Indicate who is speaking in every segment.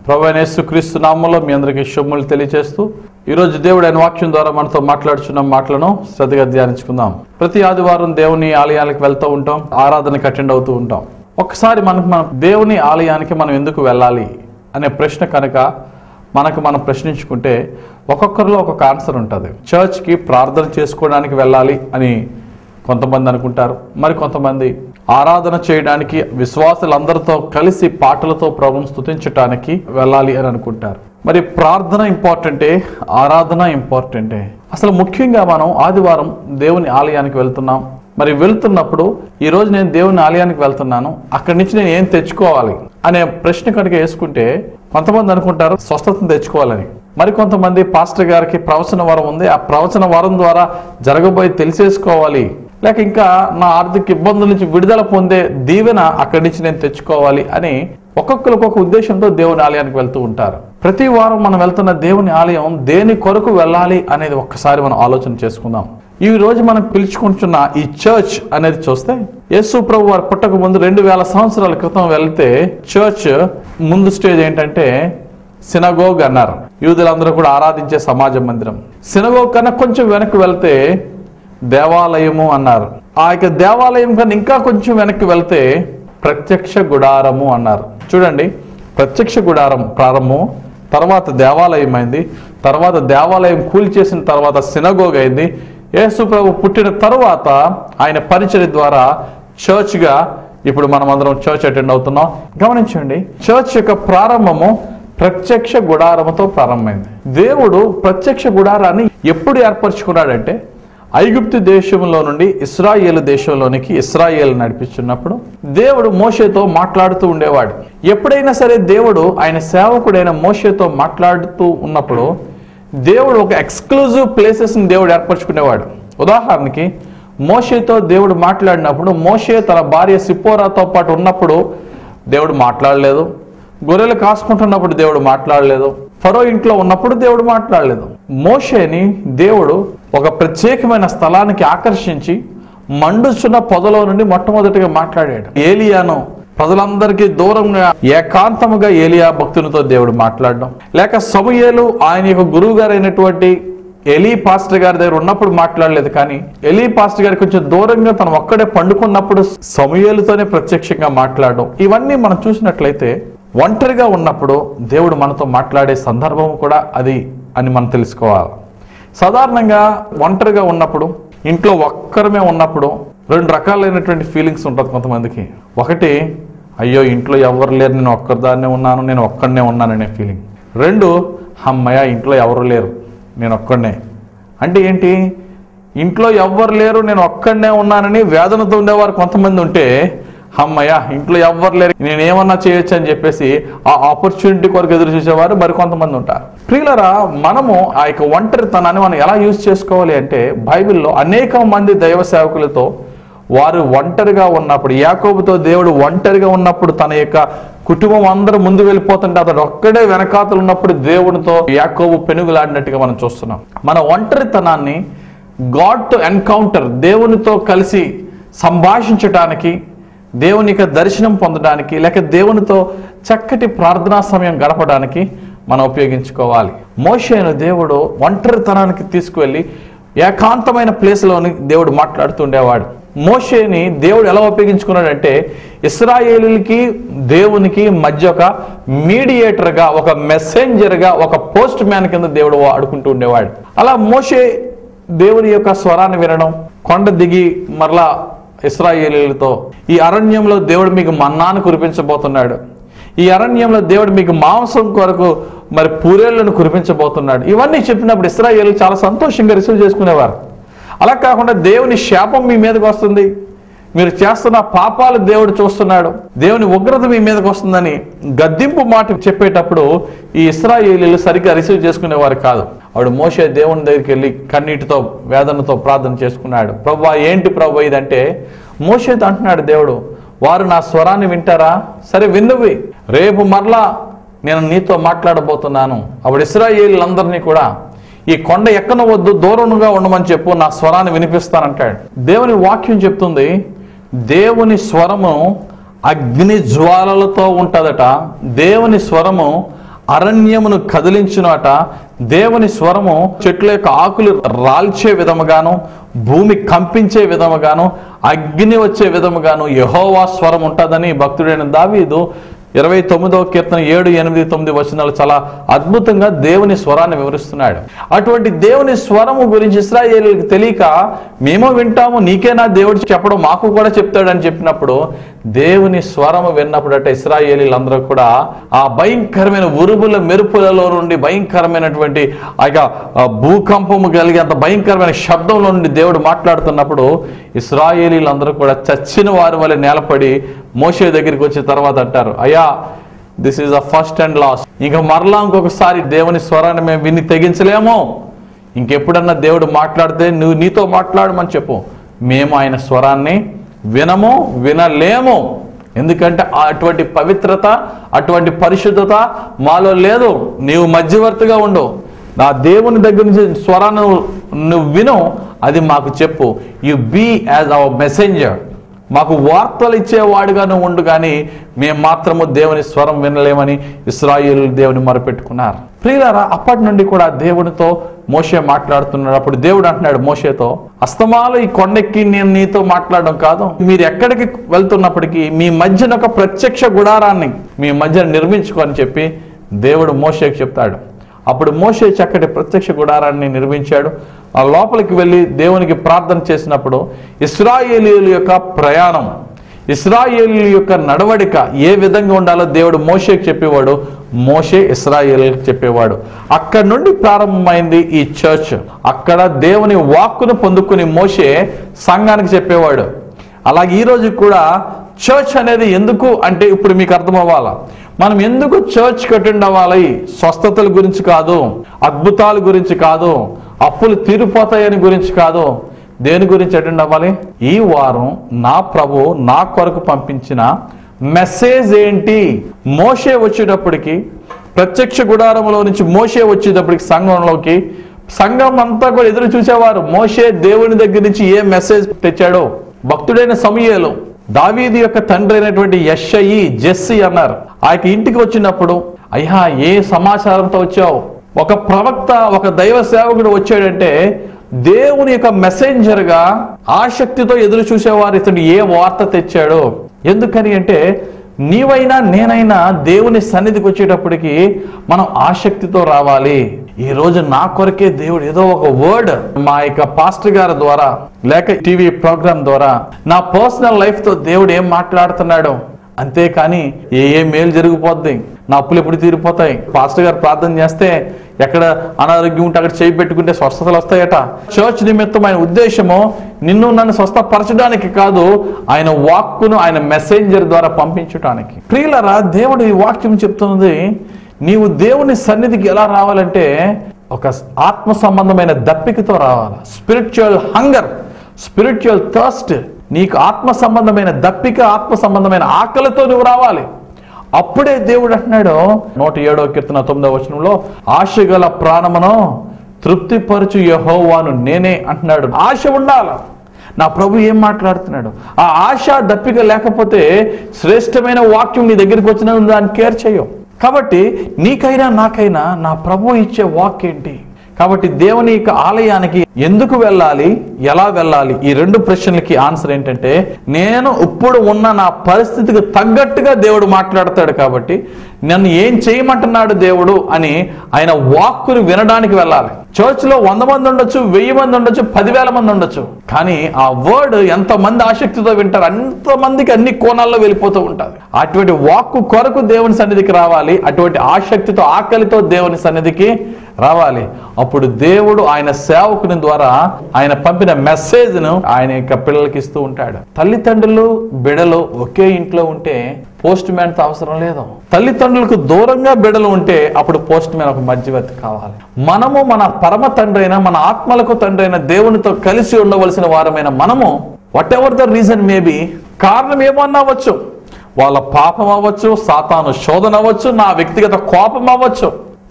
Speaker 1: ప్రభువైన యేసుక్రీస్తు నామములో మీ అందరికీ శుభములు తెలియజేస్తూ ఈరోజు దేవుడు ఆయన వాక్యం ద్వారా మనతో మాట్లాడుచున్న మాటలను శ్రద్ధగా ధ్యానించుకుందాం. ప్రతి ఆదివారం దేవుని ఆలయాలకు వెళ్తూ ఉంటాం, ఆరాధనకి అటెండ్ అవుతూ ఉంటాం. ఒకసారి మన దేవుని ఆలయానికి మనం ఎందుకు వెళ్ళాలి అనే ప్రశ్న కనుక మనం ప్రశ్నించుకుంటే ఒక్కొక్కరిలో ఒక్కొక్క ఆన్సర్ ఉంటుంది. చర్చ్కి ప్రార్థన చేసుకోవడానికి వెళ్ళాలి అని కొంతమంది అనుకుంటారు, మరి కొంతమంది ఆరాధన చేయడానికి విశ్వాసులందరితో కలిసి పాటలతో ప్రభువును స్తుతించడానికి వెళ్ళాలి అని అనుకుంటారు. మరి ప్రార్థన ఇంపార్టెంటే, ఆరాధన ఇంపార్టెంటే. అసలు ముఖ్యంగా మనం ఆదివారం దేవుని ఆలయానికి వెళ్తున్నాం. మరి వెళ్తున్నప్పుడు ఈరోజు నేను దేవుని ఆలయానికి వెళ్తున్నాను, అక్కడి నుంచి నేను ఏం తెచ్చుకోవాలి అనే ప్రశ్న కనుక వేసుకుంటే కొంతమంది అనుకుంటారు స్వస్థతను తెచ్చుకోవాలని. మరి కొంతమంది పాస్టర్ గారికి ప్రవచన వరం ఉంది, ఆ ప్రవచన వరం ద్వారా జరగబోయి తెలిసేసుకోవాలి, లేక ఇంకా నా ఆర్థిక ఇబ్బందుల నుంచి విడుదల పొందే దీవెన అక్కడి నుంచి నేను తెచ్చుకోవాలి అని ఒక్కొక్కరు ఒక్కొక్క ఉద్దేశంతో దేవుని ఆలయానికి వెళ్తూ ఉంటారు. ప్రతి వారం మనం వెళ్తున్న దేవుని ఆలయం దేని కొరకు వెళ్ళాలి అనేది ఒక్కసారి మనం ఆలోచన చేసుకుందాం. ఈ రోజు మనం పిలుచుకుంటున్న ఈ చర్చ్ అనేది చూస్తే యేసు ప్రభు వారు పుట్టక ముందు 2000 సంవత్సరాల క్రితం వెళ్తే చర్చ్ ముందు స్టేజ్ ఏంటంటే సినగోగ్ అన్నారు. యూదులందరూ కూడా ఆరాధించే సమాజ మందిరం. సినగోగ్ కన్నా కొంచెం వెనక్కి వెళ్తే దేవాలయము అన్నారు. ఆ యొక్క దేవాలయం కన్నా ఇంకా కొంచెం వెనక్కి వెళ్తే ప్రత్యక్ష గుడారము అన్నారు. చూడండి, ప్రత్యక్ష గుడారం ప్రారంభం, తర్వాత దేవాలయం అయింది, తర్వాత దేవాలయం కూల్చేసిన తర్వాత సినగోగ్ అయింది. యేసు ప్రభు పుట్టిన తర్వాత ఆయన పరిచర్య ద్వారా చర్చ్గా ఇప్పుడు మనం అందరం చర్చ్ అటెండ్ అవుతున్నాం. గమనించండి, చర్చ్ యొక్క ప్రారంభము ప్రత్యక్ష గుడారముతో ప్రారంభమైంది. దేవుడు ప్రత్యక్ష గుడారాన్ని ఎప్పుడు ఏర్పరచుకున్నాడంటే ఐగుప్తు దేశంలో నుండి ఇశ్రాయేలు దేశంలోనికి ఇశ్రాయేలు నడిపించున్నప్పుడు దేవుడు మోషేతో మాట్లాడుతూ ఉండేవాడు. ఎప్పుడైనా సరే దేవుడు ఆయన సేవకుడైన మోషేతో మాట్లాడుతూ ఉన్నప్పుడు దేవుడు ఒక ఎక్స్క్లూజివ్ ప్లేసెస్ని దేవుడు ఏర్పరచుకునేవాడు. ఉదాహరణకి మోషేతో దేవుడు మాట్లాడినప్పుడు మోషే తన భార్య సిప్పోరాతో పాటు ఉన్నప్పుడు దేవుడు మాట్లాడలేదు. గొర్రెలు కాసుకుంటున్నప్పుడు దేవుడు మాట్లాడలేదు. ఫరో ఇంట్లో ఉన్నప్పుడు దేవుడు మాట్లాడలేదు. మోషేని దేవుడు ఒక ప్రత్యేకమైన స్థలానికి ఆకర్షించి మండుచున్న పొదలో నుండి మొట్టమొదటిగా మాట్లాడాడు. ఏలియాను ప్రజలందరికీ దూరంగా ఏకాంతముగా ఏలియా భక్తునితో దేవుడు మాట్లాడడం, లేక సమూయేలు ఆయన యొక్క గురువు గారు అయినటువంటి ఎలీ పాస్టర్ గారి దగ్గర ఉన్నప్పుడు మాట్లాడలేదు. కానీ ఎలీ పాస్టర్ గారి కొంచెం దూరంగా తను ఒక్కడే పండుకున్నప్పుడు సమూయేలుతోనే ప్రత్యక్షంగా మాట్లాడడం, ఇవన్నీ మనం చూసినట్లయితే ఒంటరిగా ఉన్నప్పుడు దేవుడు మనతో మాట్లాడే సందర్భం కూడా అది అని మనం తెలుసుకోవాలి. సాధారణంగా ఒంటరిగా ఉన్నప్పుడు, ఇంట్లో ఒక్కరమే ఉన్నప్పుడు 2 రకాలైనటువంటి ఫీలింగ్స్ ఉంటుంది కొంతమందికి. ఒకటి, అయ్యో ఇంట్లో ఎవరు లేరు, నేను ఒక్కరిదాన్నే ఉన్నాను, నేను ఒక్కడనే ఉన్నాననే ఫీలింగ్. 2, అమ్మయ్య ఇంట్లో ఎవరు లేరు, నేను ఒక్కడనే. అంటే ఏంటి, ఇంట్లో ఎవరు లేరు నేను ఒక్కడనే ఉన్నానని వేదనతో ఉండేవారు కొంతమంది ఉంటే, అమ్మయ్య ఇంట్లో ఎవ్వరు లేరు నేనేమన్నా చేయొచ్చు అని చెప్పేసి ఆ ఆపర్చునిటీ కొరకు ఎదురు చూసేవారు మరి కొంతమంది ఉంటారు. ప్రియులరా, మనము ఆ యొక్క ఒంటరితనాన్ని మనం ఎలా యూజ్ చేసుకోవాలి అంటే బైబిల్లో అనేక మంది దైవ సేవకులతో వారు ఒంటరిగా ఉన్నప్పుడు, యాకోబుతో దేవుడు ఒంటరిగా ఉన్నప్పుడు తన యొక్క కుటుంబం అందరూ ముందు వెళ్ళిపోతుంటే అతడు ఒక్కడే వెనకాతలు ఉన్నప్పుడు దేవునితో యాకోబు పెనుగులాడినట్టుగా మనం చూస్తున్నాం. మన ఒంటరితనాన్ని గాడ్ టు ఎన్కౌంటర్, దేవునితో కలిసి సంభాషించటానికి, దేవుని యొక్క దర్శనం పొందడానికి, లేక దేవునితో చక్కటి ప్రార్థనా సమయం గడపడానికి మనం ఉపయోగించుకోవాలి. మోషేను దేవుడు ఒంటరితనానికి తీసుకువెళ్ళి ఏకాంతమైన ప్లేస్లోని దేవుడు మాట్లాడుతుండేవాడు. మోషేని దేవుడు ఎలా ఉపయోగించుకున్నాడంటే ఇశ్రాయేలుకి దేవునికి మధ్య ఒక మీడియేటర్గా, ఒక మెసెంజర్గా, ఒక పోస్ట్ మ్యాన్ కింద దేవుడు వాడుకుంటూ ఉండేవాడు. అలా మోషే దేవుని యొక్క స్వరాన్ని వినడం, కొండ దిగి మరలా ఇశ్రాయేలీలతో ఈ అరణ్యంలో దేవుడు మీకు మన్నాను కురిపించబోతున్నాడు, ఈ అరణ్యంలో దేవుడు మీకు మాంసం కొరకు మరి పూరేళ్లను కురిపించబోతున్నాడు, ఇవన్నీ చెప్పినప్పుడు ఇశ్రాయేలు చాలా సంతోషంగా రిసీవ్ చేసుకునేవారు. అలా కాకుండా దేవుని శాపం మీ మీదకి వస్తుంది, మీరు చేస్తున్న పాపాలు దేవుడు చూస్తున్నాడు, దేవుని ఉగ్రత మీ మీదకి వస్తుందని గద్దింపు మాట చెప్పేటప్పుడు ఈ ఇశ్రాయేలీలు సరిగ్గా రిసీవ్ చేసుకునేవారు కాదు. వాడు మోషే దేవుని దగ్గరికి వెళ్ళి కన్నీటితో వేదనతో ప్రార్థన చేసుకున్నాడు. ప్రభువా ఏంటి ప్రభు ఇదంటే, మోషేతో అంటున్నాడు దేవుడు, వారు నా స్వరాన్ని వింటారా? సరే విన్నువి, రేపు మరలా నేను నీతో మాట్లాడబోతున్నాను. అప్పుడు ఇశ్రాయేలీలందరినీ కూడా ఈ కొండ ఎక్కనవద్దు, దూరంగా ఉండమని చెప్పు, నా స్వరాన్ని వినిపిస్తానంటాడు. దేవుని వాక్యం చెప్తుంది దేవుని స్వరము అగ్ని జ్వాలలతో ఉంటుందట. దేవుని స్వరము అరణ్యమును కదిలించునట. దేవుని స్వరము చెట్ల యొక్క ఆకులు రాల్చే విధముగాను, భూమి కంపించే విధముగాను, అగ్ని వచ్చే విధముగాను యెహోవా స్వరం ఉంటుందని భక్తుడైన దావీదు 29వ కీర్తన 7, 8, 9 వచనాలు చాలా అద్భుతంగా దేవుని స్వరాన్ని వివరిస్తున్నాడు. అటువంటి దేవుని స్వరము గురించి ఇశ్రాయేలీయులకు తెలియక మేము వింటాము, నీకేనా దేవుడు చెప్పడం, మాకు కూడా చెప్తాడని చెప్పినప్పుడు దేవుని స్వరము విన్నప్పుడట ఇశ్రాయేలీయులందరూ కూడా ఆ భయంకరమైన ఉరుముల మెరుపులలో నుండి, భయంకరమైనటువంటి ఆ భూకంపము కలిగే అంత భయంకరమైన శబ్దంలో నుండి దేవుడు మాట్లాడుతున్నప్పుడు ఇశ్రాయేలీయులందరూ కూడా చచ్చిన వారి వలె నేలపడి మోషే దగ్గరికి వచ్చిన తర్వాత అంటారు, అయ్యా this is the first and last, ఇంకా మరలా ఇంకొకసారి దేవుని స్వరాన్ని మేము విని తెగించలేము, ఇంకెప్పుడన్నా దేవుడు మాట్లాడితే నువ్వు నీతో మాట్లాడమని చెప్పు, మేము ఆయన స్వరాన్ని వినము, వినలేము. ఎందుకంటే అటువంటి పవిత్రత, అటువంటి పరిశుద్ధత మాలో లేదు. నీవు మధ్యవర్తిగా ఉండు, నా దేవుని దగ్గర నుంచి స్వరాన్ని నువ్వు విను, అది మాకు చెప్పు. You be as our messenger, మాకు వార్తలు ఇచ్చేవాడుగా నువ్వు ఉండు, కానీ మేము మాత్రము దేవుని స్వరం వినలేమని ఇశ్రాయేలు దేవుని మొరపెట్టుకున్నారు. ప్రియులారా, అప్పటి నుండి కూడా దేవునితో మోషే మాట్లాడుతున్నాడు. అప్పుడు దేవుడు అంటున్నాడు మోషేతో, అస్తమాలు ఈ కొండెక్కి నేను నీతో మాట్లాడడం కాదు, మీరు ఎక్కడికి వెళ్తున్నప్పటికీ మీ మధ్యన ఒక ప్రత్యక్ష గుడారాన్ని మీ మధ్యన నిర్మించుకొని చెప్పి దేవుడు మోషేకి చెప్తాడు. అప్పుడు మోషే చక్కటి ప్రత్యక్ష గుడారాన్ని నిర్మించాడు. ఆ లోపలికి వెళ్ళి దేవునికి ప్రార్థన చేసినప్పుడు ఇశ్రాయేలీయుల యొక్క ప్రయాణం, ఇశ్రాయేలీయుల యొక్క నడవడిక ఏ విధంగా ఉండాలో దేవుడు మోషేకి చెప్పేవాడు, మోషే ఇశ్రాయేలీయులకు చెప్పేవాడు. అక్కడ నుండి ప్రారంభమైంది ఈ చర్చ్. అక్కడ దేవుని వాక్కును పొందుకుని మోషే సంఘానికి చెప్పేవాడు. అలాగే ఈరోజు కూడా చర్చ్ అనేది ఎందుకు అంటే ఇప్పుడు మీకు అర్థం అవ్వాలా, మనం ఎందుకు చర్చ్ అటెండ్ అవ్వాలి? స్వస్థతల గురించి కాదు, అద్భుతాల గురించి కాదు, అప్పులు తీరిపోతాయని గురించి కాదు. దేని గురించి అటెండ్ అవ్వాలి? ఈ వారం నా ప్రభు నా కొరకు పంపించిన మెసేజ్ ఏంటి? మోషే వచ్చేటప్పటికి, ప్రత్యక్ష గుడారంలో నుంచి మోషే వచ్చేటప్పటికి సంఘంలోకి, సంఘం అంతా కూడా ఎదురు చూసేవారు మోషే దేవుని దగ్గర నుంచి ఏ మెసేజ్ తెచ్చాడో. భక్తుడైన సమూయేలు, దావీదు యొక్క తండ్రి అయినటువంటి యెషయి, జెస్సీ అన్నారు. ఆయన ఇంటికి వచ్చినప్పుడు, అయ్యా ఏ సమాచారంతో వచ్చావు? ఒక ప్రవక్త, ఒక దైవ సేవకుడు వచ్చాడంటే దేవుని యొక్క మెసెంజర్గా ఆసక్తితో ఎదురు చూసేవారు ఇతడు ఏ వార్త తెచ్చాడో. ఎందుకని అంటే నీవైనా నేనైనా దేవుని సన్నిధికి వచ్చేటప్పటికి మనం ఆసక్తితో రావాలి. ఈ రోజు నా కొరకే దేవుడు ఏదో ఒక వర్డ్ మా యొక్క పాస్టర్ గారి ద్వారా లేక టీవీ ప్రోగ్రామ్ ద్వారా నా పర్సనల్ లైఫ్ తో దేవుడు ఏం మాట్లాడుతున్నాడు, అంతేకాని ఏ మేలు జరిగిపోద్ది, నా అప్పులు ఎప్పుడు తీరిపోతాయి, పాస్టర్ గారు ప్రార్థన చేస్తే ఎక్కడ అనారోగ్యం ఉంటే అక్కడ చేయి పెట్టుకుంటే స్వస్థతలు వస్తాయట. చర్చ్ నిమిత్తం ఆయన ఉద్దేశము నిన్ను నన్ను స్వస్థపరచడానికి కాదు, ఆయన వాక్కును ఆయన మెసెంజర్ ద్వారా పంపించడానికి. ప్రియులరా, దేవుడు ఈ వాక్యం చెప్తున్నది, నీవు దేవుని సన్నిధికి ఎలా రావాలంటే ఒక ఆత్మ సంబంధమైన దప్పికతో రావాలి. Spiritual hunger, spiritual thirst. నీకు ఆత్మ సంబంధమైన దప్పిక, ఆత్మ సంబంధమైన ఆకలితో నువ్వు రావాలి. అప్పుడే దేవుడు అంటున్నాడు 107వ కీర్తన 9వ వచనంలో, ఆశగల ప్రాణమును తృప్తిపరచు యెహోవాను నేనే అంటున్నాడు. ఆశ ఉండాలి. నా ప్రభు ఏం మాట్లాడుతున్నాడు? ఆ ఆశ దప్పిక లేకపోతే శ్రేష్టమైన వాక్యం నీ దగ్గరికి వచ్చిన దాన్ని కేర్ చేయవు. కాబట్టి నీకైనా నాకైనా నా ప్రభు ఇచ్చే వాక్ ఏంటి? కాబట్టి దేవుని యొక్క ఆలయానికి ఎందుకు వెళ్ళాలి, ఎలా వెళ్ళాలి? ఈ రెండు ప్రశ్నలకి ఆన్సర్ ఏంటంటే, నేను ఇప్పుడు ఉన్న నా పరిస్థితికి తగ్గట్టుగా దేవుడు మాట్లాడతాడు. కాబట్టి నన్ను ఏం చేయమంటున్నాడు దేవుడు అని ఆయన వాక్కును వినడానికి వెళ్ళాలి. చర్చ్లో 100 మంది ఉండొచ్చు, 1000 మంది ఉండొచ్చు, 10,000 మంది ఉండొచ్చు, కానీ ఆ వర్డ్ ఎంతమంది ఆసక్తితో వింటారు అంతమందికి అన్ని కోణాల్లో వెళ్ళిపోతూ ఉంటుంది. అటువంటి వాక్కు కొరకు దేవుని సన్నిధికి రావాలి. అటువంటి ఆసక్తితో, ఆకలితో దేవుని సన్నిధికి రావాలి. అప్పుడు దేవుడు ఆయన సేవకుని ద్వారా ఆయన పంపిన మెసేజ్ ను ఆయన యొక్క పిల్లలకి ఇస్తూ ఉంటాడు. తల్లిదండ్రులు బిడలు ఒకే ఇంట్లో ఉంటే పోస్ట్ మ్యాన్ తో అవసరం లేదు. తల్లిదండ్రులకు దూరంగా బిడలు ఉంటే అప్పుడు పోస్ట్ మ్యాన్ ఒక మధ్యవర్తి కావాలి. మనము మన పరమ తండ్రి అయిన, మన ఆత్మలకు తండ్రి అయిన దేవునితో కలిసి ఉండవలసిన వారమైన మనము, what ever the reason maybe, కారణం ఏమన్నా అవ్వచ్చు, వాళ్ళ పాపం అవ్వచ్చు, సాతాను శోధన అవ్వచ్చు, నా వ్యక్తిగత కోపం అవ్వచ్చు,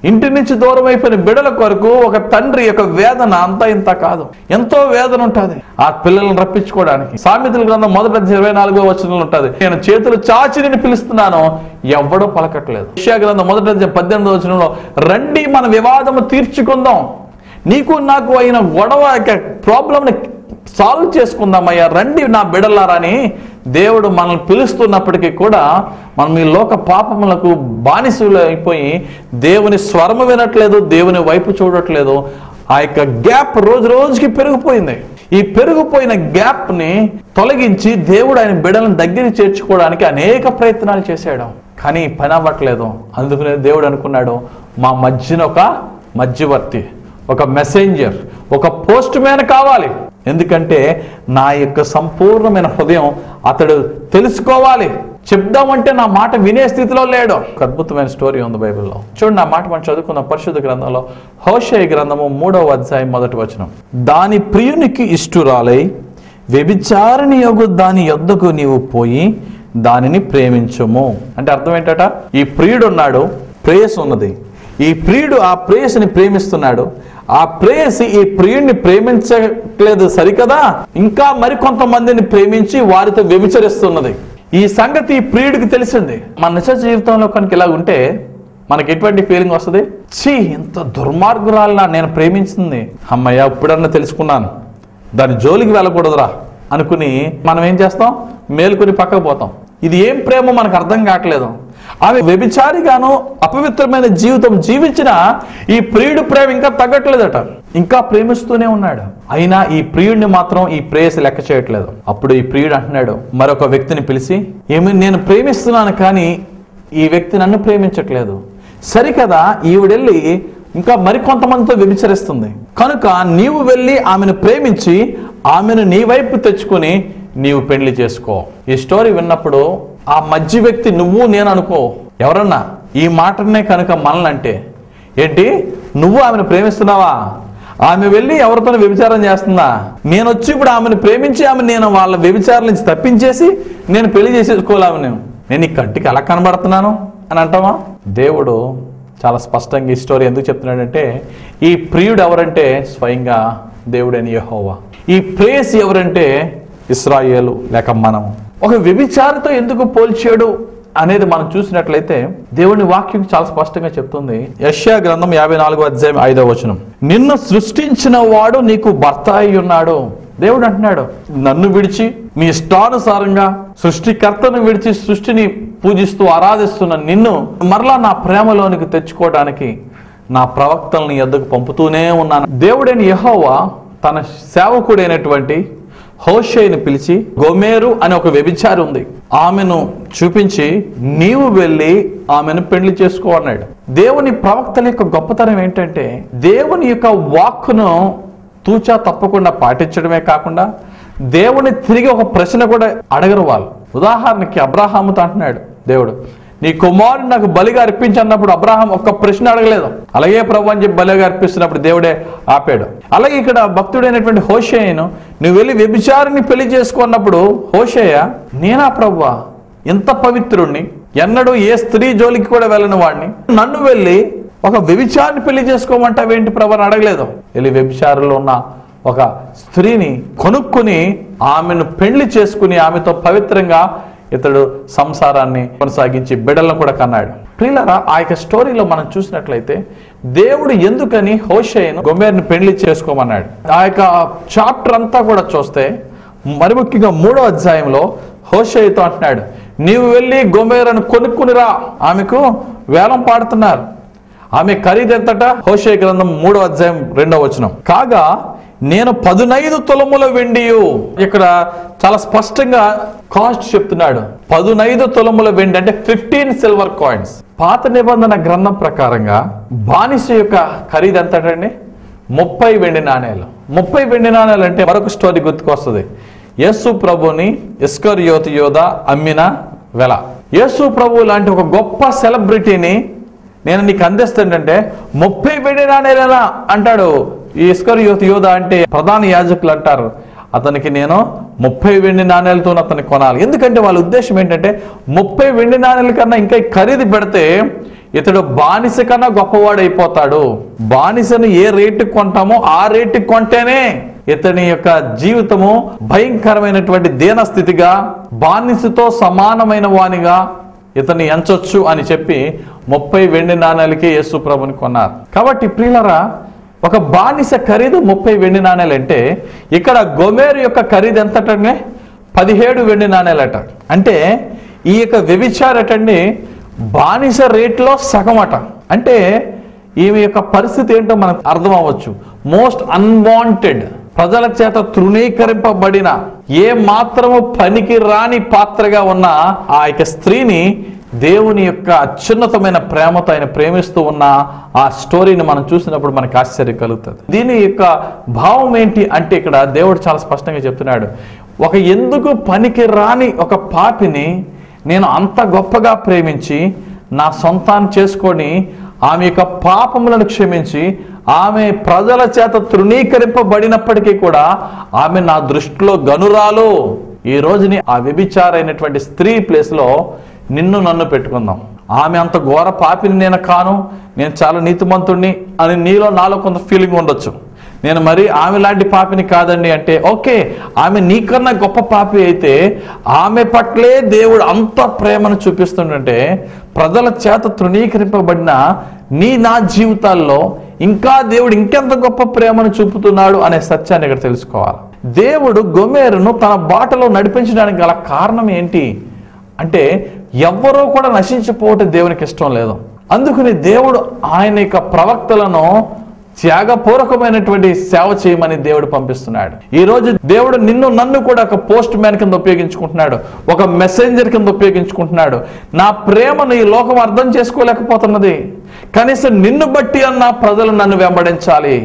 Speaker 1: ఇంటి నుంచి దూరం అయిపోయిన బిడ్డల కొరకు ఒక తండ్రి యొక్క వేదన అంతా ఇంత కాదు, ఎంతో వేదన ఉంటుంది ఆ పిల్లలను రప్పించుకోవడానికి. సామెతల గ్రంథం 1:24 వచనంలో ఉంటుంది, నేను చేతులు చాచి నిన్ను పిలుస్తున్నాను, ఎవ్వడూ పలకట్లేదు. యెషయా గ్రంథం 1:18 వచనంలో, రండి మన వివాదము తీర్చుకుందాం, నీకు నాకు అయిన గొడవ ప్రాబ్లంని సాల్వ్ చేసుకుందామయ్యా, రండి నా బిడ్డలారని దేవుడు మనల్ని పిలుస్తున్నప్పటికీ కూడా మనం ఈ లోక పాపములకు బానిసలు అయిపోయి దేవుని స్వరము వినట్లేదు, దేవుని వైపు చూడట్లేదు. ఆ యొక్క గ్యాప్ రోజు రోజుకి పెరిగిపోయింది. ఈ పెరిగిపోయిన గ్యాప్ని తొలగించి దేవుడు ఆయన బిడ్డలను దగ్గరికి చేర్చుకోవడానికి అనేక ప్రయత్నాలు చేశాడు, కానీ పని అవ్వట్లేదు. అందుకనే దేవుడు అనుకున్నాడు, మా మధ్యన ఒక మధ్యవర్తి, ఒక మెసెంజర్, ఒక పోస్ట్ మ్యాన్ కావాలి. ఎందుకంటే నా యొక్క సంపూర్ణమైన హృదయం అతడు తెలుసుకోవాలి. చెప్దామంటే నా మాట వినే స్థితిలో లేడు. ఒక అద్భుతమైన స్టోరీ ఉంది బైబిల్లో. చూడండి, ఆ మాట మనం చదువుకున్న పరిశుద్ధ గ్రంథంలో హోషేయ గ్రంథము 3:1 దాని ప్రియునికి ఇష్టురాలై వ్యభిచారిణి యొగు దాని యొద్దకు నీవు పోయి దానిని ప్రేమించుము. అంటే అర్థం ఏంటట, ఈ ప్రియుడు ఉన్నాడు, ప్రేయస్ ఉన్నది, ఈ ప్రియుడు ఆ ప్రేయస్ని ప్రేమిస్తున్నాడు, ఆ ప్రేయసి ఈ ప్రియుడిని ప్రేమించట్లేదు సరికదా, ఇంకా మరికొంతమందిని ప్రేమించి వారితో వ్యభిచరిస్తున్నది. ఈ సంగతి ఈ ప్రియుడికి తెలిసింది. మన నిజ జీవితంలో కనుక ఇలా ఉంటే మనకి ఎటువంటి ఫీలింగ్ వస్తుంది? ఛీ, ఇంత దుర్మార్గురాలనా నేను ప్రేమించింది, అమ్మయ్య ఇప్పుడన్నా తెలుసుకున్నాను, దాని జోలికి వెళ్ళకూడదురా అనుకుని మనం ఏం చేస్తాం? మేలుకొని పక్కకు పోతాం. ఇది ఏం ప్రేమ మనకు అర్థం కావట్లేదు. ఆమె వ్యభిచారిగాను అపవిత్రమైన జీవితం జీవించిన ఈ ప్రియుడు ప్రేమ ఇంకా తగ్గట్లేదట, ఇంకా ప్రేమిస్తూనే ఉన్నాడు. అయినా ఈ ప్రియుడిని మాత్రం ఈ ప్రేయసి లెక్క చేయట్లేదు. అప్పుడు ఈ ప్రియుడు అంటున్నాడు మరొక వ్యక్తిని పిలిచి, ఏమి నేను ప్రేమిస్తున్నాను కానీ ఈ వ్యక్తి నన్ను ప్రేమించట్లేదు, సరికదా ఈవిడెళ్ళి ఇంకా మరికొంతమందితో వ్యభిచరిస్తుంది, కనుక నీవు వెళ్ళి ఆమెను ప్రేమించి ఆమెను నీ వైపు తెచ్చుకొని నీవు పెళ్లి చేసుకో. ఈ స్టోరీ విన్నప్పుడు ఆ మధ్య వ్యక్తి నువ్వు నేను అనుకో, ఎవరన్నా ఈ మాటనే కనుక మనలంటే, ఏంటి నువ్వు ఆమెను ప్రేమిస్తున్నావా, ఆమె వెళ్ళి ఎవరితో వ్యభిచారం చేస్తుందా, నేను వచ్చి ఇప్పుడు ఆమెను ప్రేమించి నేను వాళ్ళ వ్యభిచారం నుంచి తప్పించేసి నేను పెళ్లి చేసేసుకోవాలి, నేను ఈ కంటికి ఎలా కనబడుతున్నాను అని అంటావా? దేవుడు చాలా స్పష్టంగా ఈ స్టోరీ ఎందుకు చెప్తున్నాడంటే, ఈ ప్రియుడు ఎవరంటే స్వయంగా దేవుడైన యెహోవా, ఈ ప్రేయసి ఎవరంటే ఇశ్రాయేలు లేక మనము. ఒక వ్యభిచారితో ఎందుకు పోల్చాడు అనేది మనం చూసినట్లయితే దేవుని వాక్యం చాలా స్పష్టంగా చెప్తుంది. యెషయా గ్రంథం 54:5 నిన్ను సృష్టించిన వాడు నీకు భర్త అయి ఉన్నాడు. దేవుడు అంటున్నాడు, నన్ను విడిచి మీ ఇష్టానుసారంగా సృష్టికర్తను విడిచి సృష్టిని పూజిస్తూ ఆరాధిస్తున్న నిన్ను మరలా నా ప్రేమలోనికి తెచ్చుకోవడానికి నా ప్రవక్తల్ని ఎద్దకు పంపుతూనే ఉన్నాను. దేవుడైన యెహోవా తన సేవకుడైనటువంటి హోషేయని పిలిచి, గోమెరు అనే ఒక వ్యభిచారి ఉంది, ఆమెను చూపించి నీవు వెళ్ళి ఆమెను పెళ్లి చేసుకో అన్నాడు. దేవుని ప్రవక్తల యొక్క గొప్పతనం ఏంటంటే దేవుని యొక్క వాక్కును తూచా తప్పకుండా పాటించడమే కాకుండా దేవుని తిరిగి ఒక ప్రశ్న కూడా అడగరు వాళ్ళు. ఉదాహరణకి అబ్రాహాముతో అంటున్నాడు దేవుడు, నీ కుమారుడు నాకు బలిగా అర్పించన్నప్పుడు అబ్రాహాం ఒక్క ప్రశ్న అడగలేదు, అలాగే ప్రభు అని చెప్పి బలిగా అర్పిస్తున్నప్పుడు దేవుడే ఆపాడు. అలాగే ఇక్కడ భక్తుడైనటువంటి హోషేయను నువ్వు వెళ్ళి వ్యభిచారిని పెళ్లి చేసుకున్నప్పుడు హోషేయ, నేనా ప్రభువా ఎంత పవిత్రుణ్ణి, ఎన్నడూ ఏ స్త్రీ జోలికి కూడా వెళ్ళని వాడిని, నన్ను వెళ్ళి ఒక వ్యభిచారిని పెళ్లి చేసుకోమంటావేంటి ప్రభు అని అడగలేదు. వెళ్ళి వ్యభిచారులో ఉన్న ఒక స్త్రీని కొనుక్కుని ఆమెను పెళ్లి చేసుకుని ఆమెతో పవిత్రంగా ఇతడు సంసారాన్ని కొనసాగించి బిడ్డలను కూడా కన్నాడు. ప్రియులారా, ఆ యొక్క స్టోరీలో మనం చూసినట్లయితే దేవుడు ఎందుకని హోషేయను గోమెరుని పెళ్లి చేసుకోమన్నాడు. ఆ యొక్క చాప్టర్ అంతా కూడా చూస్తే మరి ముఖ్యంగా 3వ అధ్యాయంలో హోషేయతో అంటున్నాడు, నీవు వెళ్ళి గోమెరును కొనుక్కునిరా, ఆమెకు వేలం పాడుతున్నారు, ఆమె ఖరీదు ఎంతట? హోషేయ గ్రంథం 3వ అధ్యాయం 2వ వచనం, కాగా నేను 15 తులముల వెండియు. ఇక్కడ చాలా స్పష్టంగా కాస్ట్ చెప్తున్నాడు. 15 తులముల వెండి అంటే 15 సిల్వర్ కాయిన్స్. పాత నిబంధన గ్రంథం ప్రకారంగా బానిస యొక్క ఖరీదు ఎంతటండి? 30 వెండి నాణేలు. 30 వెండి నాణేలు అంటే మరొక స్టోరీ గుర్తుకొస్తుంది. యేసు ప్రభుని ఇస్కరియోతు యోధ అమ్మిన వెల. యేసు ప్రభు లాంటి ఒక గొప్ప సెలబ్రిటీని నేను నీకు అందిస్తానంటే 30 వెండి నాణేలేనా అంటాడు. ఈ ఇస్కరియోతు యోధ అంటే ప్రధాన యాజకులు అంటారు, అతనికి నేను 30 వెండి నాణేలతో అతన్ని కొనాలి. ఎందుకంటే వాళ్ళ ఉద్దేశం ఏంటంటే 30 వెండి నాణేల కన్నా ఇంకా ఖరీదు పెడితే ఇతడు బానిస కన్నా గొప్పవాడైపోతాడు. బానిసను ఏ రేటుకి కొంటామో ఆ రేటుకి కొంటేనే ఇతని యొక్క జీవితము భయంకరమైనటువంటి దీన స్థితిగా, బానిసతో సమానమైన వానిగా ఇతన్ని ఎంచొచ్చు అని చెప్పి 30 వెండి నాణేలకి యేసు ప్రభుని కొన్నారు. కాబట్టి ప్రియులరా, ఒక బానిస ఖరీదు 30 వెండి నాణేలు అంటే ఇక్కడ గోమెరు యొక్క ఖరీదు ఎంతటండి? 17 వెండి నాణేలట. అంటే ఈ యొక్క వ్యభిచారటండి బానిస రేట్లో సగం అట. అంటే ఈమె యొక్క పరిస్థితి ఏంటో మనకు అర్థం అవ్వచ్చు. మోస్ట్ అన్వాంటెడ్, ప్రజల చేత తృణీకరింపబడిన, ఏ మాత్రము పనికి రాని పాత్రగా ఉన్న ఆ యొక్క స్త్రీని దేవుని యొక్క అత్యున్నతమైన ప్రేమతో ఆయన ప్రేమిస్తూ ఉన్న ఆ స్టోరీని మనం చూసినప్పుడు మనకు ఆశ్చర్యం కలుగుతుంది. దీని యొక్క భావం ఏంటి అంటే ఇక్కడ దేవుడు చాలా స్పష్టంగా చెప్తున్నాడు. ఒక ఎందుకు పనికి రాని ఒక పాపిని నేను అంత గొప్పగా ప్రేమించి నా సొంతాన్ని చేసుకొని ఆమె యొక్క పాపములను క్షమించి ఆమె ప్రజల చేత తృణీకరింపబడినప్పటికీ కూడా ఆమె నా దృష్టిలో గనురాలు. ఈ రోజుని ఆ వ్యభిచారైనటువంటి స్త్రీ ప్లేస్లో నిన్ను నన్ను పెట్టుకుందాం. ఆమె అంత ఘోర పాపిని నేను కాను, నేను చాలా నీతిమంతుణ్ణి అని నీలో నాలో కొంత ఫీలింగ్ ఉండొచ్చు. నేను మరి ఆమె లాంటి పాపిని కాదండి అంటే ఓకే, ఆమె నీకన్నా గొప్ప పాపి అయితే ఆమె పట్లే దేవుడు అంత ప్రేమను చూపిస్తుంటే ప్రజల చేత తృణీకరింపబడిన నా జీవితాల్లో ఇంకా దేవుడు ఇంకెంత గొప్ప ప్రేమను చూపుతున్నాడు అనే సత్యాన్ని ఇక్కడ తెలుసుకోవాలి. దేవుడు గోమెరును తన బాటలో నడిపించడానికి గల కారణం ఏంటి అంటే ఎవ్వరూ కూడా నశించిపోవటం దేవునికి ఇష్టం లేదు. అందుకని దేవుడు ఆయన యొక్క ప్రవక్తలను త్యాగపూర్వకమైనటువంటి సేవ చేయమని దేవుడు పంపిస్తున్నాడు. ఈ రోజు దేవుడు నిన్ను నన్ను కూడా ఒక పోస్ట్ మ్యాన్ కింద ఉపయోగించుకుంటున్నాడు, ఒక మెసెంజర్ కింద ఉపయోగించుకుంటున్నాడు. నా ప్రేమను ఈ లోకం అర్థం చేసుకోలేకపోతున్నది, కనీసం నిన్ను బట్టి అన్న ప్రజలు నన్ను వెంబడించాలి.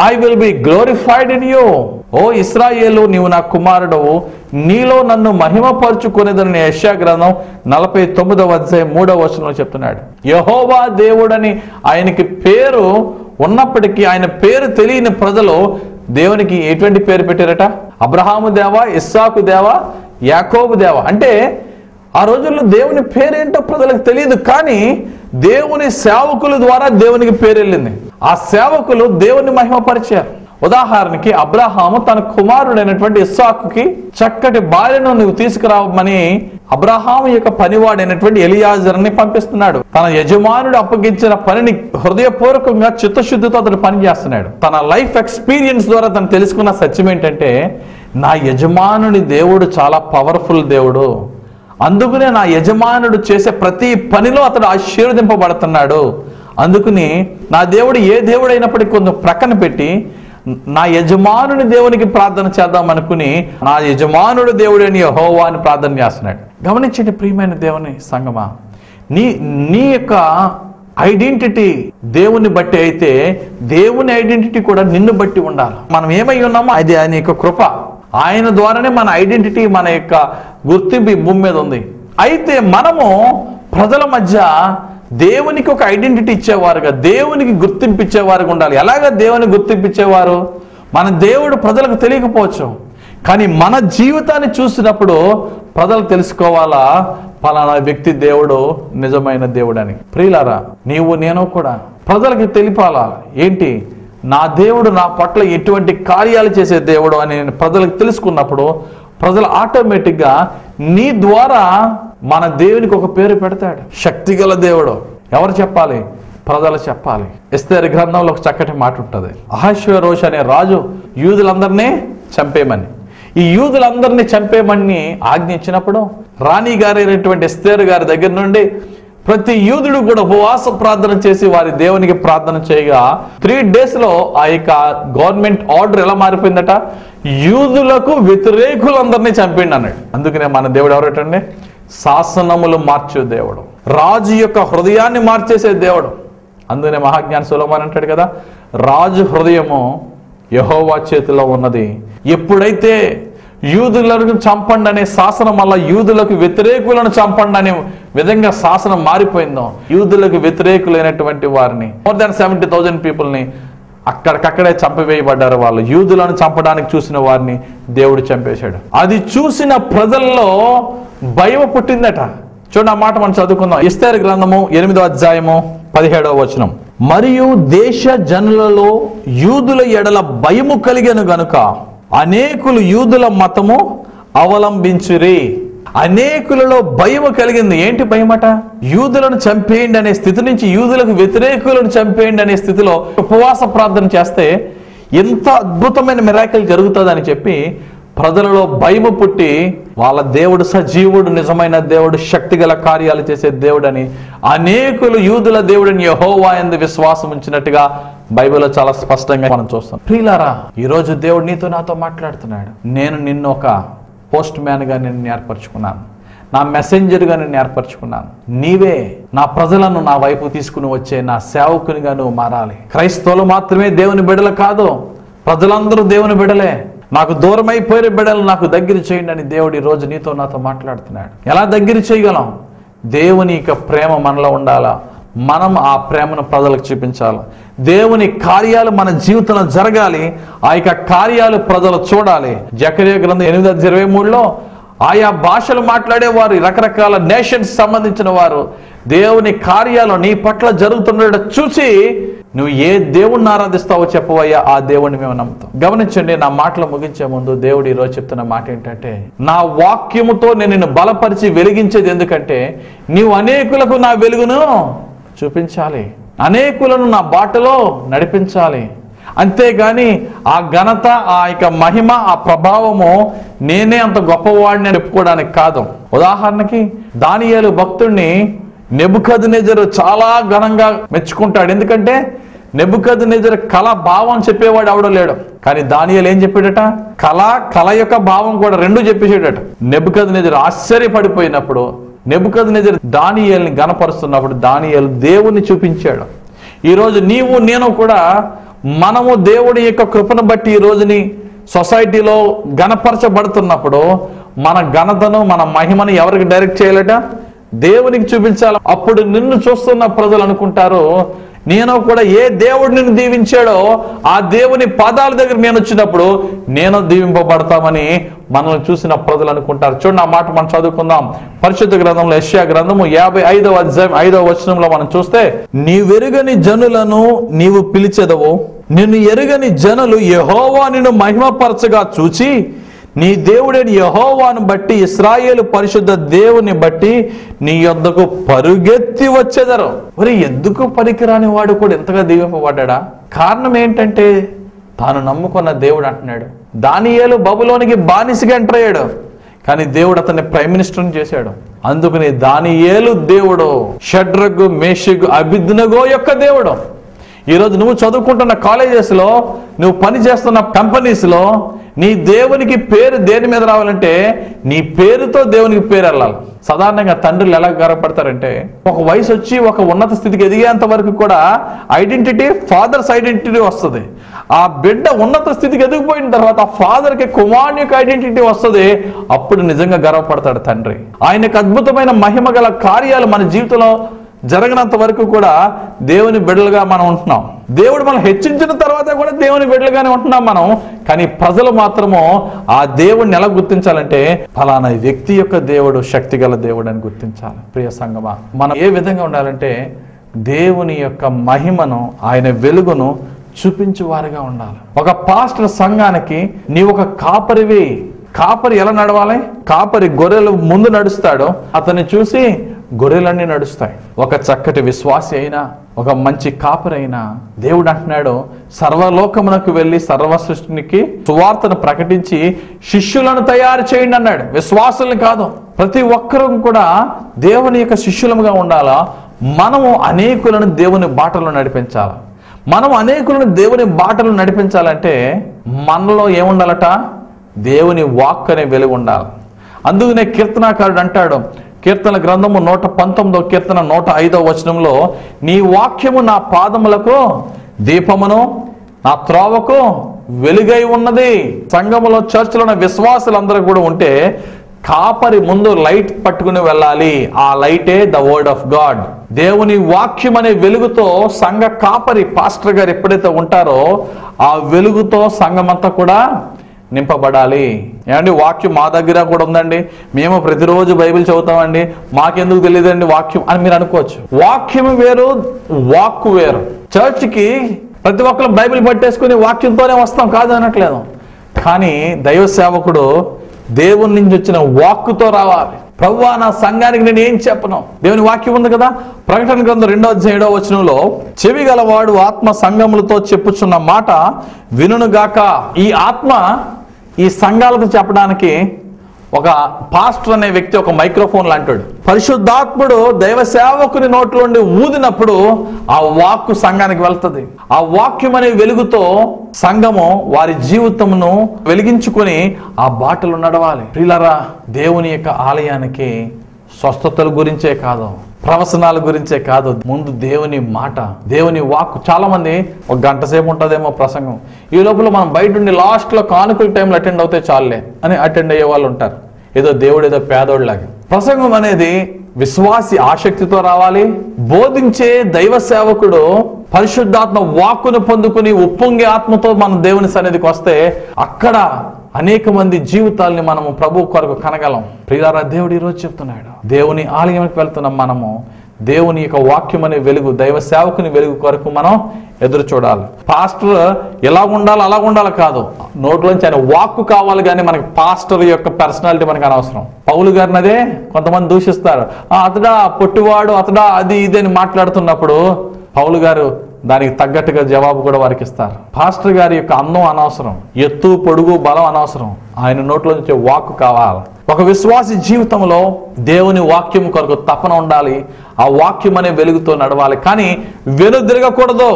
Speaker 1: I will be glorified in you. ఓ ఇశ్రాయేలు, నీవు నా కుమారుడవు, నీలో నన్ను మహిమపరుచుకునేదని యెషయా గ్రంథం 49వ అధ్యాయం 3వ వచనంలో చెప్తున్నాడు. యెహోవా దేవుడని ఆయనకి పేరు ఉన్నప్పటికీ ఆయన పేరు తెలియని ప్రజలు దేవునికి ఎటువంటి పేరు పెట్టారట? అబ్రహాము దేవా, ఇస్సాకు దేవా, యాకోబు దేవా. అంటే ఆ రోజుల్లో దేవుని పేరేంటో ప్రజలకు తెలియదు, కానీ దేవుని సేవకుల ద్వారా దేవునికి పేరు వెళ్ళింది. ఆ సేవకులు దేవుని మహిమపరిచారు. ఉదాహరణకి అబ్రహాము తన కుమారుడైనటువంటి ఇస్సాకుకి చక్కటి భార్యను నువ్వు తీసుకురావమని అబ్రహాము యొక్క పనివాడైనటువంటి ఎలియాజర్ని పంపిస్తున్నాడు. తన యజమానుడు అప్పగించిన పనిని హృదయపూర్వకంగా చిత్తశుద్ధితో అతను పని చేస్తున్నాడు. తన లైఫ్ ఎక్స్పీరియన్స్ ద్వారా తను తెలుసుకున్న సత్యం ఏంటంటే నా యజమానుని దేవుడు చాలా పవర్ఫుల్ దేవుడు, అందుకనే నా యజమానుడు చేసే ప్రతి పనిలో అతడు ఆశీర్వదింపబడుతున్నాడు. అందుకని నా దేవుడు ఏ దేవుడు అయినప్పటికీ కొంచెం ప్రక్కన పెట్టి నా యజమానుని దేవునికి ప్రార్థన చేద్దాం అనుకుని నా యజమానుడు దేవుడు అని యెహోవా అని ప్రార్థన చేస్తున్నాడు. గమనించండి ప్రియమైన దేవుని సంగమా, నీ యొక్క ఐడెంటిటీ దేవుని బట్టి అయితే దేవుని ఐడెంటిటీ కూడా నిన్ను బట్టి ఉండాలి. మనం ఏమై ఉన్నామో అది ఆయన యొక్క కృప, ఆయన ద్వారానే మన ఐడెంటిటీ, మన యొక్క గుర్తింపు ఈ భూమి మీద ఉంది. అయితే మనము ప్రజల మధ్య దేవునికి ఒక ఐడెంటిటీ ఇచ్చేవారుగా, దేవునికి గుర్తింపు ఇచ్చేవారుగా ఉండాలి. ఎలాగ దేవుని గుర్తింపు ఇచ్చేవారు? మన దేవుడు ప్రజలకు తెలియకపోవచ్చు, కానీ మన జీవితాన్ని చూసినప్పుడు ప్రజలు తెలుసుకోవాలా పలానా వ్యక్తి దేవుడు నిజమైన దేవుడు అని. ప్రియులారా, నీవు నేను కూడా ప్రజలకు తెలిపాలా ఏంటి? నా దేవుడు నా పట్ల ఎటువంటి కార్యాలు చేసే దేవుడు అని ప్రజలకు తెలుసుకున్నప్పుడు ప్రజలు ఆటోమేటిక్గా నీ ద్వారా మన దేవునికి ఒక పేరు పెడతాడు. శక్తిగల దేవుడు. ఎవరు చెప్పాలి? ప్రజలు చెప్పాలి. ఎస్తేరు గ్రంథంలో ఒక చక్కటి మాట ఉంటుంది. అహష్వేరోషు అనే రాజు యూదులందరినీ చంపేయమని, ఈ యూదులందరినీ చంపేయమని ఆజ్ఞ ఇచ్చినప్పుడు రాణి గారైనటువంటి ఎస్తేరు గారి దగ్గర నుండి ప్రతి యూదుడు కూడా ఉపవాస ప్రార్థన చేసి వారి దేవునికి ప్రార్థన చేయగా 3 days ఆ యొక్క గవర్నమెంట్ ఆర్డర్ ఎలా మారిపోయిందట? యూదులకు వ్యతిరేకులందరినీ చంపిండి అన్నాడు. అందుకనే మన దేవుడు ఎవరటండి? శాసనములు మార్చే దేవుడు, రాజు యొక్క హృదయాన్ని మార్చేసే దేవుడు. అందుకనే మహాజ్ఞాని సొలొమోను అంటాడు కదా, రాజు హృదయము యెహోవా చేతిలో ఉన్నది. ఎప్పుడైతే యూదులను చంపండి అనే శాసనం వల్ల యూదులకు వ్యతిరేకులను చంపండి అనే విధంగా శాసనం మారిపోయిందో, యూదులకు వ్యతిరేకులైనటువంటి వారిని more than 70,000 పీపుల్ని అక్కడికక్కడే చంపివేయబడ్డారు. వాళ్ళు యూదులను చంపడానికి చూసిన వారిని దేవుడు చంపేశాడు. అది చూసిన ప్రజల్లో భయం పుట్టిందట. చూడండి ఆ మాట మనం చదువుకుందాం. ఎస్తేరు గ్రంథము 8వ అధ్యాయము 17వ వచనం. మరియు దేశ జనులలో యూదుల ఎడల భయము కలిగెను గనుక అనేకులు యూదుల మతము అవలంబించురి. అనేకులలో భయము కలిగింది. ఏంటి భయమట? యూదులను చంపేయండి అనే స్థితి నుంచి యూదులకు వ్యతిరేకులను చంపేయండి అనే స్థితిలో ఉపవాస ప్రార్థన చేస్తే ఎంత అద్భుతమైన మిరాకిల్ జరుగుతుందని చెప్పి ప్రజలలో భయము పుట్టి వాళ్ళ దేవుడు సజీవుడు, నిజమైన దేవుడు, శక్తిగల కార్యాలు చేసే దేవుడని అనేకులు యూదుల దేవుడిని యెహోవా యందు విశ్వాసం ఉంచినట్టుగా బైబిల్లో చాలా స్పష్టంగా మనం చూస్తాం. ప్రియులారా, ఈరోజు దేవుడు నీతో నాతో మాట్లాడుతున్నాడు. నేను నిన్ను ఒక పోస్ట్ మ్యాన్గా నేను ఏర్పరచుకున్నాను, నా మెసెంజర్గా నేను ఏర్పరచుకున్నాను. నీవే నా ప్రజలను నా వైపు తీసుకుని వచ్చే నా సేవకునిగా నువ్వు మారాలి. క్రైస్తవులు మాత్రమే దేవుని బిడ్డలు కాదు, ప్రజలందరూ దేవుని బిడ్డలే. నాకు దూరం అయిపోయిన బిడ్డలు నాకు దగ్గర చేయండి అని దేవుడు ఈరోజు నీతో నాతో మాట్లాడుతున్నాడు. ఎలా దగ్గర చేయగలం? దేవుని యొక్క ప్రేమ మనలో ఉండాలా, మనం ఆ ప్రేమను ప్రజలకు చూపించాలి. దేవుని కార్యాలు మన జీవితంలో జరగాలి, ఆ యొక్క కార్యాలు ప్రజలు చూడాలి. జకర్యా గ్రంథం 8:23లో ఆయా భాషలు మాట్లాడేవారు, రకరకాల నేషన్స్ సంబంధించిన వారు దేవుని కార్యాలు నీ పట్ల జరుగుతున్నట్టు చూసి నువ్వు ఏ దేవుణ్ణి ఆరాధిస్తావో చెప్పవయ్యా, ఆ దేవుణ్ణి మేము నమ్ముతాం. గమనించండి, నా మాటలు ముగించే ముందు దేవుడు ఈరోజు చెప్తున్న మాట ఏంటంటే, నా వాక్యముతో నేను నిన్ను బలపరిచి వెలిగించేది ఎందుకంటే నీవు అనేకులకు నా వెలుగును చూపించాలి, అనేకులను నా బాటలో నడిపించాలి. అంతేగాని ఆ ఘనత, ఆ యొక్క మహిమ, ఆ ప్రభావము నేనే అంత గొప్పవాడిని అని చెప్పుకోవడానికి కాదు. ఉదాహరణకి దానియేలు భక్తుడిని నెబుకద్నెజరు చాలా ఘనంగా మెచ్చుకుంటాడు. ఎందుకంటే నెబుకద్నెజరు కళ భావం చెప్పేవాడు ఎవడో లేడు. కానీ దానియేలు ఏం చెప్పాడట? కళ యొక్క భావం కూడా రెండు చెప్పేసాడట. నెబుకద్నెజరు ఆశ్చర్యపడిపోయినప్పుడు నెబుకద్నెజరు దానియేలుని గణపరుస్తున్నప్పుడు దానియేలు దేవుణ్ణి చూపించాడు. ఈరోజు నీవు నేను కూడా మనము దేవుడి యొక్క కృపను బట్టి ఈ రోజుని సొసైటీలో గణపరచబడుతున్నప్పుడు మన ఘనతను, మన మహిమను ఎవరికి డైరెక్ట్ చేయాలట? దేవునికి చూపించాలి. అప్పుడు నిన్ను చూస్తున్న ప్రజలు అనుకుంటారు, నేను కూడా ఏ దేవుడు నిన్ను దీవించాడో ఆ దేవుని పాదాల దగ్గర నేను వచ్చినప్పుడు నేను దీవింపబడతామని మనల్ని చూసిన ప్రజలు అనుకుంటారు. చూడండి ఆ మాట మనం చదువుకుందాం. పరిశుద్ధ గ్రంథంలో యెషయా గ్రంథము 55వ అధ్యాయం 5వ వచనంలో మనం చూస్తే, నీవెరుగని జనులను నీవు పిలిచెదవు, నిన్ను ఎరుగని జనులు యెహోవా నిన్ను మహిమపరచగా చూచి నీ దేవుడైన యెహోవాను బట్టి, ఇశ్రాయేలు పరిశుద్ధ దేవుని బట్టి నీ యొద్దకు పరుగెత్తి వచ్చేదరు. మరి ఎందుకు పనికిరాని వాడు కూడా ఎంతగా దీవింపబడ్డా? కారణం ఏంటంటే తాను నమ్ముకున్న దేవుడు అంటున్నాడు. దానియేలు బబులోనికి బానిసగా ఎంటర్ అయ్యాడు, కానీ దేవుడు అతన్ని ప్రైమ్ మినిస్టర్ని చేశాడు. అందుకని దానియేలు దేవుడు, షడ్రగు, మేషగు, అబేద్నెగో యొక్క దేవుడు. ఈరోజు నువ్వు చదువుకుంటున్న కాలేజెస్లో, నువ్వు పని చేస్తున్న కంపెనీస్లో నీ దేవునికి పేరు దేని మీద రావాలంటే నీ పేరుతో దేవునికి పేరు వెళ్ళాలి. సాధారణంగా తండ్రులు ఎలా గర్వపడతారంటే, ఒక వయసు వచ్చి ఒక ఉన్నత స్థితికి ఎదిగేంత వరకు కూడా ఐడెంటిటీ, ఫాదర్స్ ఐడెంటిటీ వస్తుంది. ఆ బిడ్డ ఉన్నత స్థితికి ఎదిగిపోయిన తర్వాత ఆ ఫాదర్కి కుమారుని యొక్క ఐడెంటిటీ వస్తుంది. అప్పుడు నిజంగా గర్వపడతాడు తండ్రి. ఆయనకు అద్భుతమైన మహిమ గల కార్యాలు మన జీవితంలో జరగనంత వరకు కూడా దేవుని బిడ్డలుగా మనం ఉంటున్నాం. దేవుడు మనం హెచ్చించిన తర్వాత కూడా దేవుని బిడ్డలుగానే ఉంటున్నాం మనం. కానీ ప్రజలు మాత్రము ఆ దేవుడిని ఎలా గుర్తించాలంటే, ఫలానా వ్యక్తి యొక్క దేవుడు శక్తిగల దేవుడు అని గుర్తించాలి. ప్రియ సంగమా, మనం ఏ విధంగా ఉండాలంటే దేవుని యొక్క మహిమను, ఆయన వెలుగును చూపించేవారుగా ఉండాలి. ఒక పాస్టర్ సంఘానికి నీవు ఒక కాపరివి. కాపరి ఎలా నడవాలి? కాపరి గొర్రెలు ముందు నడుస్తాడో అతన్ని చూసి గొర్రెలన్నీ నడుస్తాయి. ఒక చక్కటి విశ్వాసి అయినా, ఒక మంచి కాపరి అయినా దేవుడు అంటున్నాడు, సర్వలోకమునకు వెళ్ళి సర్వ సృష్టికి సువార్తను ప్రకటించి శిష్యులను తయారు చేయండి అన్నాడు. విశ్వాసుల్ని కాదు, ప్రతి ఒక్కరూ కూడా దేవుని యొక్క శిష్యులముగా ఉండాలా. మనము అనేకులను దేవుని బాటలో నడిపించాలి. మనం అనేకులను దేవుని బాటలో నడిపించాలంటే మనలో ఏముండాలట? దేవుని వాక్ అనే వెలుగు ఉండాలి. అందుకనే కీర్తనాకారుడు అంటాడు, కీర్తన గ్రంథము 119వ కీర్తన 105వ వచనంలో, నీ వాక్యము నా పాదములకు దీపమును, నా త్రోవకు వెలుగై ఉన్నది. సంఘములో, చర్చిలో ఉన్న విశ్వాసులందరూ కూడా ఉంటే కాపరి ముందు లైట్ పట్టుకుని వెళ్ళాలి. ఆ లైటే ద వర్డ్ ఆఫ్ గాడ్. దేవుని వాక్యం అనే వెలుగుతో సంఘ కాపరి, పాస్టర్ గారు ఎప్పుడైతే ఉంటారో ఆ వెలుగుతో సంఘమంతా కూడా నింపబడాలి. ఏమండి వాక్యం మా దగ్గర కూడా ఉందండి, మేము ప్రతిరోజు బైబిల్ చదువుతామండి, మాకెందుకు తెలియదండి వాక్యం అని మీరు అనుకోవచ్చు. వాక్యం వేరు, వాక్కు వేరు. చర్చ్కి ప్రతి ఒక్కరు బైబిల్ పట్టేసుకుని వాక్యంతోనే వస్తాం కాదు అనట్లేదు, కానీ దైవ సేవకుడు దేవుని నుంచి వచ్చిన వాక్కుతో రావాలి. ప్రభువా నా సంఘానికి నేను ఏం చెప్పను? దేవుని వాక్యం ఉంది కదా, ప్రకటన గ్రంథం 2:7 చెవి గలవాడు ఆత్మ సంఘములతో చెప్పుచున్న మాట వినుగాక. ఈ ఆత్మ ఈ సంఘాలతో చెప్పడానికి ఒక పాస్టర్ అనే వ్యక్తి ఒక మైక్రోఫోన్ లాంటాడు. పరిశుద్ధాత్ముడు దైవ సేవకుని నోట్లోండి ఊదినప్పుడు ఆ వాక్కు సంఘానికి వెళ్తుంది. ఆ వాక్యం అనే వెలుగుతో సంఘము వారి జీవితమును వెలిగించుకొని ఆ బాటలు నడవాలి. ప్రియులారా, దేవుని యొక్క ఆలయానికి స్వస్థతల గురించే కాదు, ప్రవచనాల గురించే కాదు, ముందు దేవుని మాట, దేవుని వాక్కు. చాలా మంది ఒక గంట సేపు ఉంటుందేమో ప్రసంగం, ఈ లోపల మనం బయట ఉండి లాస్ట్లో కానుకల టైంలో అటెండ్ అవుతే చాలులే అని అటెండ్ అయ్యే వాళ్ళు ఉంటారు. ఏదో దేవుడు ఏదో పేదోళ్ళలాగా. ప్రసంగం అనేది విశ్వాసి ఆసక్తితో రావాలి. బోధించే దైవ సేవకుడు పరిశుద్ధాత్మ వాక్కును పొందుకుని ఉప్పొంగే ఆత్మతో మనం దేవుని సన్నిధికి వస్తే అక్కడ అనేక మంది జీవితాలని మనము ప్రభు కొరకు కనగలం. ప్రియులారా, దేవుడు ఈరోజు చెప్తున్నాడు, దేవుని ఆలయానికి వెళ్తున్నాం మనము. దేవుని యొక్క వాక్యం అనే వెలుగు, దైవ సేవకుని వెలుగు కొరకు మనం ఎదురు చూడాలి. పాస్టర్ ఎలా ఉండాలి అలా ఉండాలి కాదు, నోట్లోంచి ఆయన వాక్కు కావాలి. కానీ మనకి పాస్టర్ యొక్క పర్సనాలిటీ మనకు అనవసరం. పౌలు గారిని అదే కొంతమంది దూషిస్తారు, అతడా పొట్టివాడు, అతడా అది ఇది అని మాట్లాడుతున్నప్పుడు పౌలు గారు దానికి తగ్గట్టుగా జవాబు కూడా వారికి ఇస్తారు. పాస్టర్ గారి యొక్క అందం అనవసరం, ఎత్తు పొడుగు బలం అనవసరం, ఆయన నోట్లో నుంచి వాక్కు కావాలి. ఒక విశ్వాసి జీవితంలో దేవుని వాక్యం కొరకు తపన ఉండాలి. ఆ వాక్యం అనే వెలుగుతో నడవాలి, కానీ వెనుదిరగకూడదు.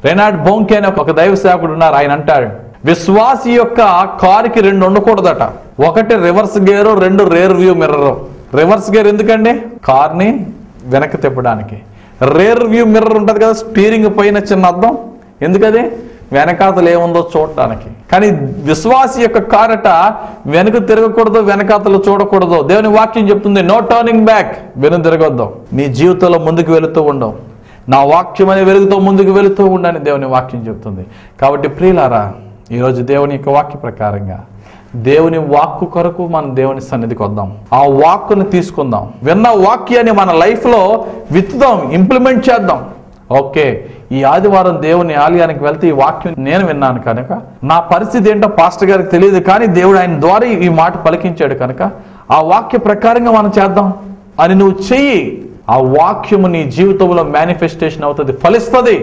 Speaker 1: రెనాడ్ బోంకే అనే ఒక దైవ సేవకుడు ఉన్నారు. ఆయన అంటాడు, విశ్వాసి యొక్క కారుకి 2 ఉండకూడదట. ఒకటి reverse gear, 2 rear view mirror. Reverse gear ఎందుకండి? కార్ని వెనక్కి తిప్పడానికి. రేర్ వ్యూ మిర్రర్ ఉంటుంది కదా, స్టీరింగ్ పైన చిన్న అద్దం, ఎందుకది? వెనకాతలు ఏముందో చూడటానికి. కానీ విశ్వాసి యొక్క కారట వెనుక తిరగకూడదు, వెనకాతలు చూడకూడదు. దేవుని వాక్యం చెప్తుంది, నో టర్నింగ్ బ్యాక్, వెను తిరగొద్దాం. నీ జీవితంలో ముందుకు వెళుతూ ఉండవు, నా వాక్యం అనే వెలుగుతో ముందుకు వెళుతూ ఉండని దేవుని వాక్యం చెప్తుంది. కాబట్టి ప్రియులారా, ఈరోజు దేవుని యొక్క వాక్య ప్రకారంగా దేవుని వాక్కు కొరకు మనం దేవుని సన్నిధికి వద్దాం. ఆ వాక్కుని తీసుకుందాం. విన్న వాక్యాన్ని మన లైఫ్లో విత్తుదాం, ఇంప్లిమెంట్ చేద్దాం. ఓకే, ఈ ఆదివారం దేవుని ఆలయానికి వెళ్తే ఈ వాక్యం నేను విన్నాను కనుక నా పరిస్థితి ఏంటో పాస్టర్ గారికి తెలియదు, కానీ దేవుడు ఆయన ద్వారా ఈ మాట పలికించాడు కనుక ఆ వాక్య ప్రకారంగా మనం చేద్దాం అని నువ్వు చెయ్యి. ఆ వాక్యము నీ జీవితంలో మేనిఫెస్టేషన్ అవుతుంది, ఫలిస్తుంది.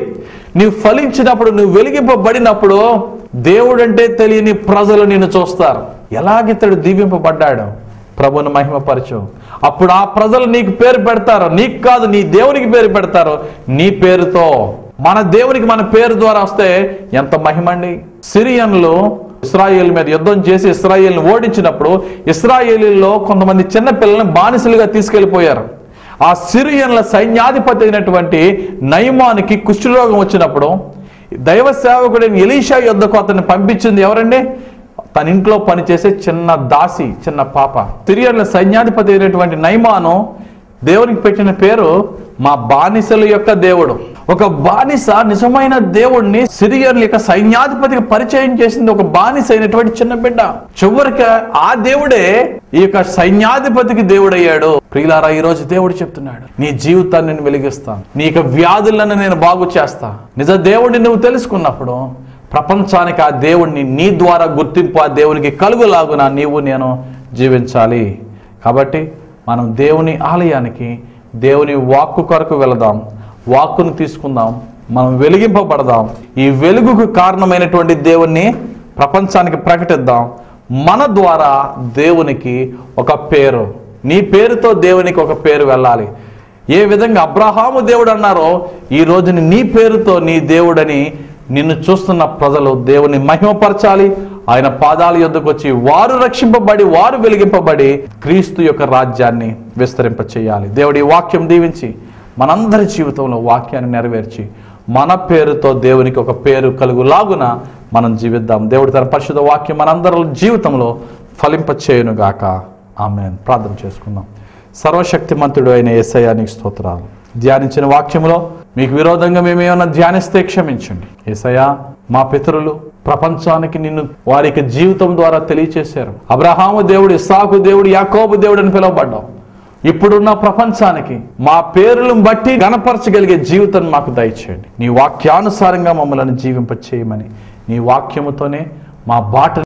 Speaker 1: నీవు ఫలించినప్పుడు, నువ్వు వెలిగింపబడినప్పుడు దేవుడంటే తెలియని ప్రజలు నిన్ను చూస్తారు. ఎలాగితడు దీవింపబడ్డాడు, ప్రభువును మహిమపరచు. అప్పుడు ఆ ప్రజలు నీకు పేరు పెడతారు, నీకు కాదు నీ దేవునికి పేరు పెడతారు. నీ పేరుతో, మన దేవునికి మన పేరు ద్వారా వస్తే ఎంత మహిమండి. సిరియన్లు ఇశ్రాయేల్ మీద యుద్ధం చేసి ఇశ్రాయేల్ని ఓడించినప్పుడు ఇశ్రాయేలీల్లో కొంతమంది చిన్న పిల్లల్ని బానిసలుగా తీసుకెళ్లిపోయారు. ఆ సిరియన్ల సైన్యాధిపతి అయినటువంటి నయమానికి కుష్ఠరోగం వచ్చినప్పుడు దైవ సేవకుడైన ఎలీషా యుద్ధకు అతన్ని పంపించింది ఎవరండి? తన ఇంట్లో పనిచేసే చిన్న దాసి, చిన్న పాప. సిరియన్ల సైన్యాధిపతి అయినటువంటి నయమాను దేవునికి పెట్టిన పేరు మా బానిసల యొక్క దేవుడు. ఒక బానిస నిజమైన దేవుడిని సిరియన్ల యొక్క సైన్యాధిపతికి పరిచయం చేసింది ఒక బానిస అయినటువంటి చిన్న బిడ్డ. చివరికి ఆ దేవుడే ఈ యొక్క సైన్యాధిపతికి దేవుడయ్యాడు. ప్రియులారా, ఈ రోజు దేవుడు చెప్తున్నాడు, నీ జీవితాన్ని నేను వెలిగిస్తాను, నీ యొక్క వ్యాధులను నేను బాగు చేస్తా. నిజ దేవుడిని నువ్వు తెలుసుకున్నప్పుడు ప్రపంచానికి ఆ దేవుడిని నీ ద్వారా గుర్తింపు ఆ దేవునికి కలుగులాగున నీవు నేను జీవించాలి. కాబట్టి మనం దేవుని ఆలయానికి, దేవుని వాక్కు కొరకు వెళదాం, వాక్కును తీసుకుందాం, మనం వెలిగింపబడదాం. ఈ వెలుగుకు కారణమైనటువంటి దేవుణ్ణి ప్రపంచానికి ప్రకటిద్దాం. మన ద్వారా దేవునికి ఒక పేరు, నీ పేరుతో దేవునికి ఒక పేరు వెళ్ళాలి. ఏ విధంగా అబ్రహాము దేవుడు అన్నారో ఈ రోజుని నీ పేరుతో నీ దేవుడని నిన్ను చూస్తున్న ప్రజలు దేవుని మహిమపరచాలి. ఆయన పాదాల యొద్దకు వచ్చి వారు రక్షింపబడి, వారు వెలిగింపబడి క్రీస్తు యొక్క రాజ్యాన్ని విస్తరింప చేయాలి. దేవుడి వాక్యం దీవించి మనందరి జీవితంలో వాక్యాన్ని నెరవేర్చి మన పేరుతో దేవునికి ఒక పేరు కలుగులాగున మనం జీవిద్దాం. దేవుడి తన పరిశుద్ధ వాక్యం మనందరి జీవితంలో ఫలింప చేయునుగాక. ఆమేన్. ప్రార్థన చేసుకుందాం. సర్వశక్తిమంతుడు అయిన యేసయ్యా నీకు స్తోత్రాలు. ధ్యానించిన వాక్యంలో మీకు విరోధంగా మేము ఏమైనా ధ్యానిస్తే క్షమించండి. యేసయ్యా, మా పితరులు ప్రపంచానికి నిన్ను వారి యొక్క జీవితం ద్వారా తెలియచేశారు. అబ్రహాము దేవుడు, ఇస్సాకు దేవుడు, యాకోబు దేవుడు అని పిలువబడ్డావు. ఇప్పుడున్న ప్రపంచానికి మా పేరులను బట్టి గణపరచగలిగే జీవితం మాకు దయచేయండి. నీ వాక్యానుసారంగా మమ్మల్ని జీవింపచేయమని, నీ వాక్యముతోనే మా బాట